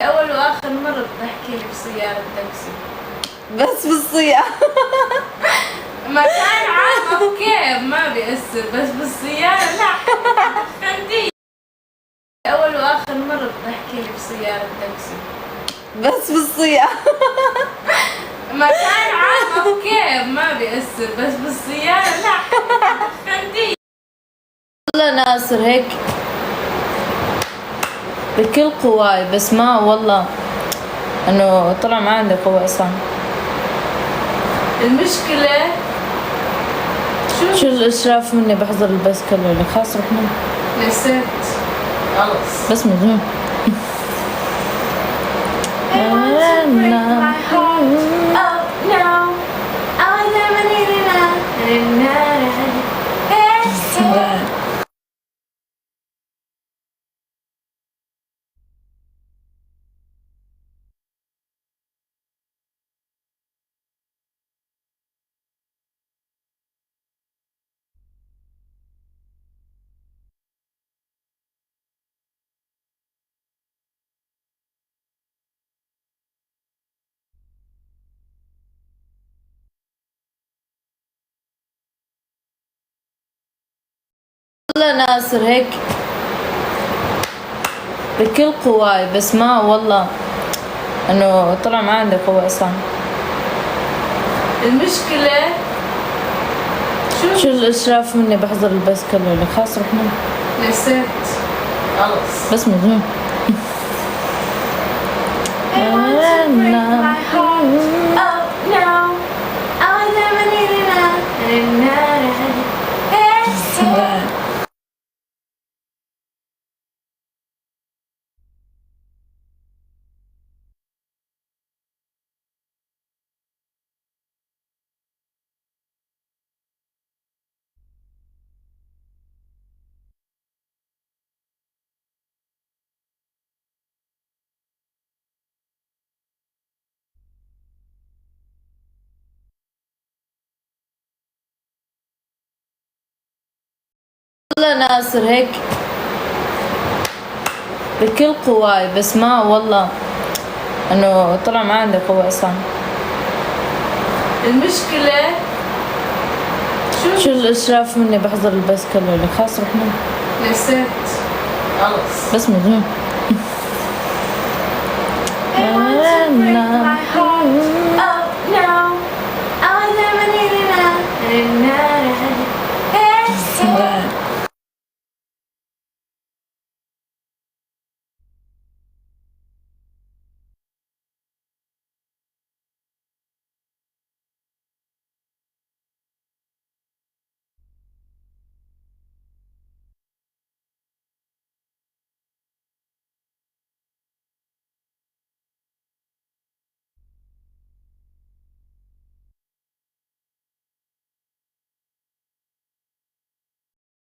أول وآخر مرة بتحكي لي بسيارة تاكسي. بس بالسيارة مكان عام اوكي ما بيأثر، بس بالسيارة لا. خندي. أول وآخر مرة بتحكي لي بسيارة تاكسي. بس بالسيارة مكان عام اوكي ما بيأثر، بس بالسيارة لا. خندي. والله ناصر هيك بكل قواي، بس ما والله انه طلع ما عندي قوة اصلا. المشكلة شو الاشراف مني بحضر البسكل ولا خلاص رحنا نسيت خلص. بس مجنون. والله ناصر هيك بكل قواي، بس ما والله انه طلع ما عندي قوة اصلا. المشكلة شو الاشراف مني بحضر البسكل ولا خلاص رحنا نسيت خلص. بس مجنون. والله ناصر هيك بكل قواي، بس ما والله انه طلع ما عندي قوة اصلا. المشكلة شو الاشراف مني بحضر البسكل ولا خلاص رحنا نسيت خلص. بس مجنون.